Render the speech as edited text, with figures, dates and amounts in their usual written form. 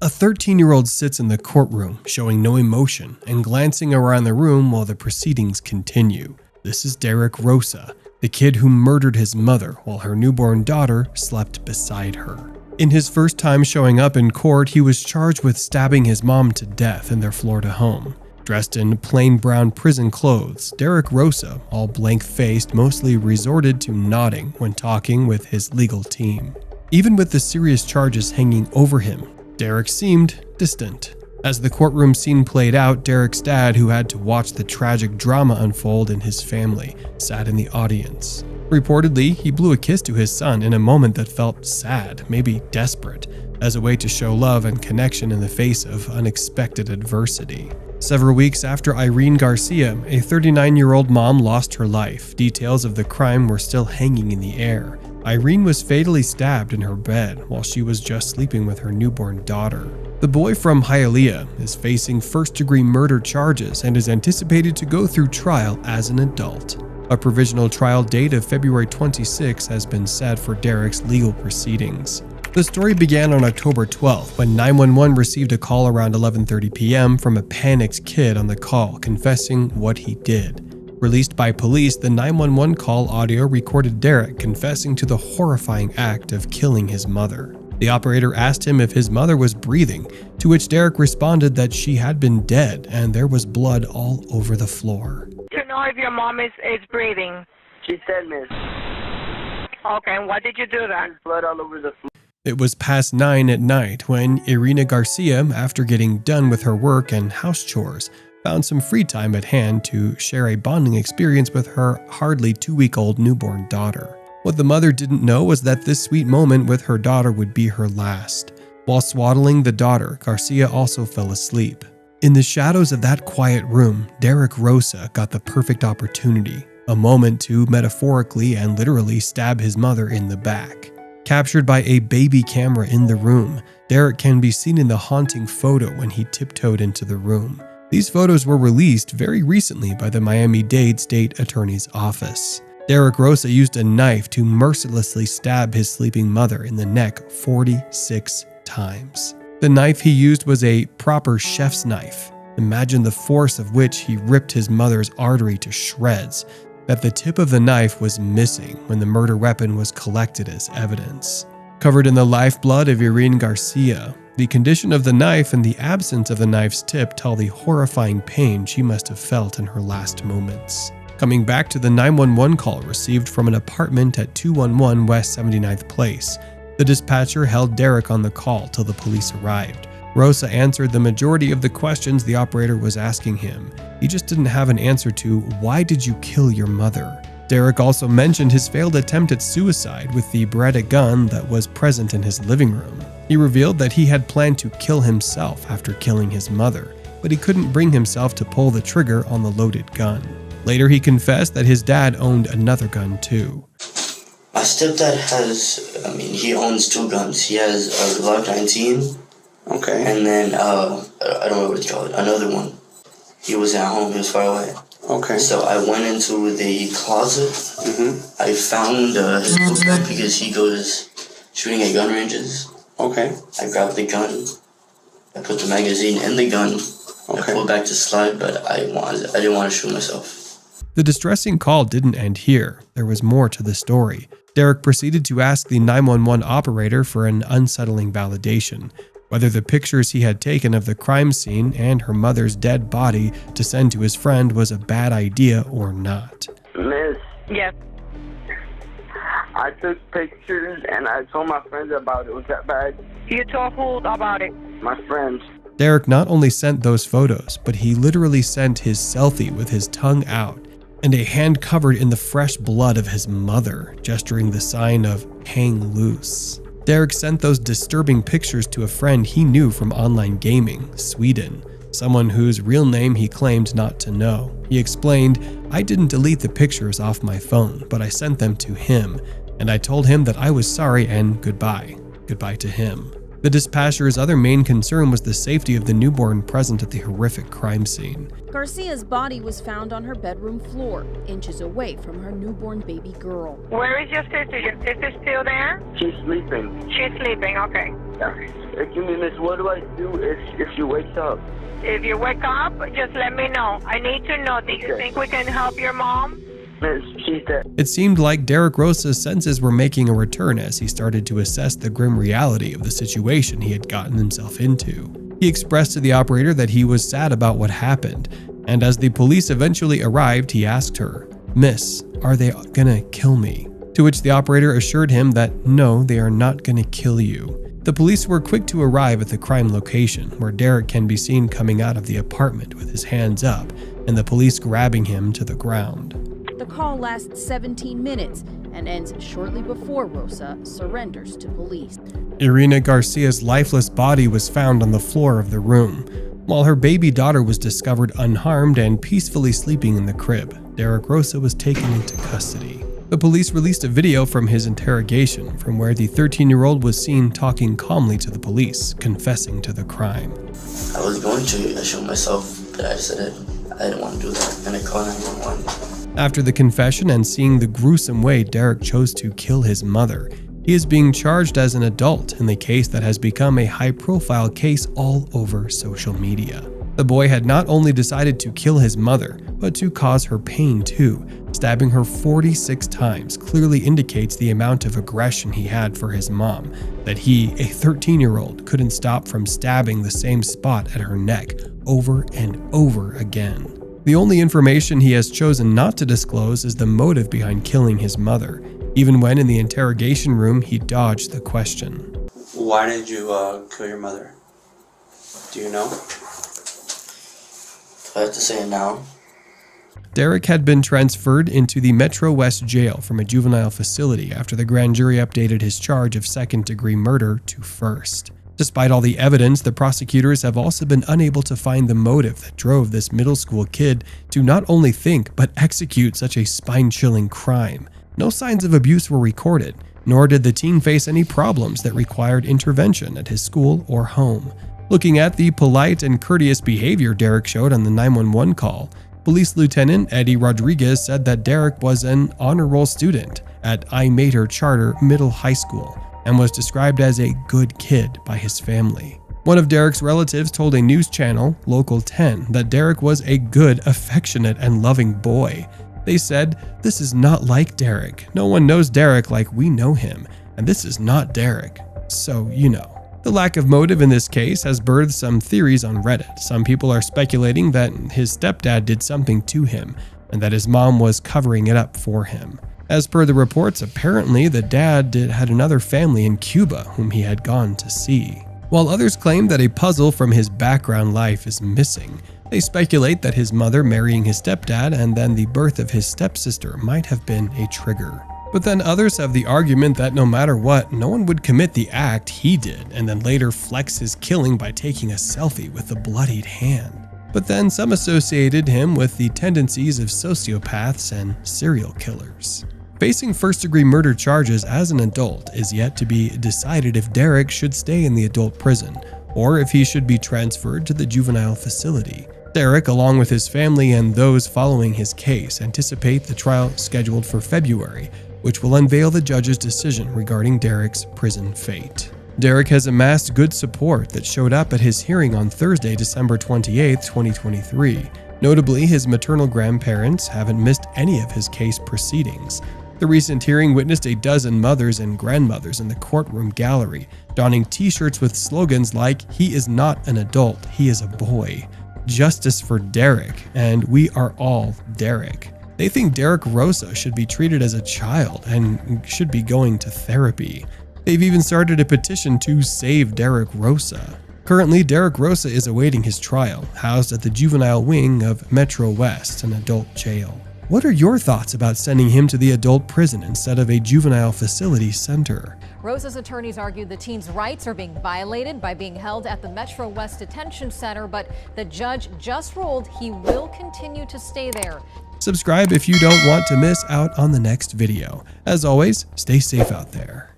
A 13-year-old sits in the courtroom, showing no emotion and glancing around the room while the proceedings continue. This is Derek Rosa, the kid who murdered his mother while her newborn daughter slept beside her. In his first time showing up in court, he was charged with stabbing his mom to death in their Florida home. Dressed in plain brown prison clothes, Derek Rosa, all blank-faced, mostly resorted to nodding when talking with his legal team. Even with the serious charges hanging over him, Derek seemed distant. As the courtroom scene played out, Derek's dad, who had to watch the tragic drama unfold in his family, sat in the audience. Reportedly, he blew a kiss to his son in a moment that felt sad, maybe desperate, as a way to show love and connection in the face of unexpected adversity. Several weeks after Irene Garcia, a 39-year-old mom lost her life, details of the crime were still hanging in the air. Irene was fatally stabbed in her bed while she was just sleeping with her newborn daughter. The boy from Hialeah is facing first-degree murder charges and is anticipated to go through trial as an adult. A provisional trial date of February 26 has been set for Derek's legal proceedings. The story began on October 12 when 911 received a call around 11:30 p.m. from a panicked kid on the call confessing what he did. Released by police, the 911 call audio recorded Derek confessing to the horrifying act of killing his mother. The operator asked him if his mother was breathing, to which Derek responded that she had been dead and there was blood all over the floor. To know if your mom is breathing. She's dead, miss. Okay, and what did you do then? There's blood all over the floor. It was past 9 at night when Irene Garcia, after getting done with her work and house chores, found some free time at hand to share a bonding experience with her hardly 2-week-old newborn daughter. What the mother didn't know was that this sweet moment with her daughter would be her last. While swaddling the daughter, Garcia also fell asleep. In the shadows of that quiet room, Derek Rosa got the perfect opportunity, a moment to metaphorically and literally stab his mother in the back. Captured by a baby camera in the room, Derek can be seen in the haunting photo when he tiptoed into the room. These photos were released very recently by the Miami-Dade State Attorney's Office. Derek Rosa used a knife to mercilessly stab his sleeping mother in the neck 46 times. The knife he used was a proper chef's knife. Imagine the force of which he ripped his mother's artery to shreds, that the tip of the knife was missing when the murder weapon was collected as evidence. Covered in the lifeblood of Irene Garcia, the condition of the knife and the absence of the knife's tip tell the horrifying pain she must have felt in her last moments. Coming back to the 911 call received from an apartment at 211 West 79th Place, the dispatcher held Derek on the call till the police arrived. Rosa answered the majority of the questions the operator was asking him. He just didn't have an answer to, "Why did you kill your mother?" Derek also mentioned his failed attempt at suicide with the Beretta gun that was present in his living room. He revealed that he had planned to kill himself after killing his mother, but he couldn't bring himself to pull the trigger on the loaded gun. Later, he confessed that his dad owned another gun too. My stepdad he owns 2 guns. He has a Glock 19. Okay. And then, I don't know what it's called, another one. He was at home, he was far away. Okay. So I went into the closet. I found his book bag because he goes shooting at gun ranges. Okay. I grabbed the gun. I put the magazine in the gun. Okay. I pulled back to slide, but I didn't want to shoot myself. The distressing call didn't end here. There was more to the story. Derek proceeded to ask the 911 operator for an unsettling validation, whether the pictures he had taken of the crime scene and her mother's dead body to send to his friend was a bad idea or not. Miss, Yes. I took pictures and I told my friends about it. Was that bad? You told who about it? My friends. Derek not only sent those photos, but he literally sent his selfie with his tongue out and a hand covered in the fresh blood of his mother, gesturing the sign of hang loose. Derek sent those disturbing pictures to a friend he knew from online gaming, Sweden, someone whose real name he claimed not to know. He explained, "I didn't delete the pictures off my phone, but I sent them to him, and I told him that I was sorry and goodbye. Goodbye to him." The dispatcher's other main concern was the safety of the newborn present at the horrific crime scene. Garcia's body was found on her bedroom floor, inches away from her newborn baby girl. Where is your sister? Your sister's still there? She's sleeping. She's sleeping, okay. Yeah. Excuse me, miss, what do I do if she wakes up? If you wake up, just let me know. I need to know. Do you think we can help your mom? Miss, she's dead. It seemed like Derek Rosa's senses were making a return as he started to assess the grim reality of the situation he had gotten himself into. He expressed to the operator that he was sad about what happened, and as the police eventually arrived, he asked her, "Miss, are they gonna kill me?" To which the operator assured him that no, they are not gonna kill you. The police were quick to arrive at the crime location, where Derek can be seen coming out of the apartment with his hands up, and the police grabbing him to the ground. The call lasts 17 minutes and ends shortly before Rosa surrenders to police. Irina Garcia's lifeless body was found on the floor of the room, while her baby daughter was discovered unharmed and peacefully sleeping in the crib. Derek Rosa was taken into custody. The police released a video from his interrogation, from where the 13-year-old was seen talking calmly to the police, confessing to the crime. I was going to show myself, but I said I didn't want to do that, and I called 911. After the confession and seeing the gruesome way Derek chose to kill his mother, he is being charged as an adult in the case that has become a high-profile case all over social media. The boy had not only decided to kill his mother, but to cause her pain too. Stabbing her 46 times clearly indicates the amount of aggression he had for his mom, that he, a 13-year-old, couldn't stop from stabbing the same spot at her neck over and over again. The only information he has chosen not to disclose is the motive behind killing his mother, even when in the interrogation room he dodged the question. Why did you kill your mother? Do you know? Do I have to say it now? Derek had been transferred into the Metro West jail from a juvenile facility after the grand jury updated his charge of second-degree murder to first. Despite all the evidence, the prosecutors have also been unable to find the motive that drove this middle school kid to not only think but execute such a spine-chilling crime. No signs of abuse were recorded, nor did the teen face any problems that required intervention at his school or home. Looking at the polite and courteous behavior Derek showed on the 911 call, Police Lieutenant Eddie Rodriguez said that Derek was an honor roll student at I Mater Charter Middle High School and was described as a good kid by his family. One of Derek's relatives told a news channel, Local 10, that Derek was a good, affectionate, and loving boy. They said, "This is not like Derek. No one knows Derek like we know him, and this is not Derek." So, you know. The lack of motive in this case has birthed some theories on Reddit. Some people are speculating that his stepdad did something to him, and that his mom was covering it up for him. As per the reports, apparently the dad had another family in Cuba whom he had gone to see. While others claim that a puzzle from his background life is missing, they speculate that his mother marrying his stepdad and then the birth of his stepsister might have been a trigger. But then others have the argument that no matter what, no one would commit the act he did and then later flex his killing by taking a selfie with a bloodied hand. But then some associated him with the tendencies of sociopaths and serial killers. Facing first-degree murder charges as an adult is yet to be decided if Derek should stay in the adult prison or if he should be transferred to the juvenile facility. Derek, along with his family and those following his case, anticipate the trial scheduled for February, which will unveil the judge's decision regarding Derek's prison fate. Derek has amassed good support that showed up at his hearing on Thursday, December 28, 2023. Notably, his maternal grandparents haven't missed any of his case proceedings. The recent hearing witnessed a dozen mothers and grandmothers in the courtroom gallery, donning t-shirts with slogans like, "He is not an adult, he is a boy," "Justice for Derek," and "We are all Derek." They think Derek Rosa should be treated as a child and should be going to therapy. They've even started a petition to save Derek Rosa. Currently, Derek Rosa is awaiting his trial, housed at the juvenile wing of Metro West, an adult jail. What are your thoughts about sending him to the adult prison instead of a juvenile facility center? Rosa's attorneys argue the teen's rights are being violated by being held at the Metro West Detention Center, but the judge just ruled he will continue to stay there. Subscribe if you don't want to miss out on the next video. As always, stay safe out there.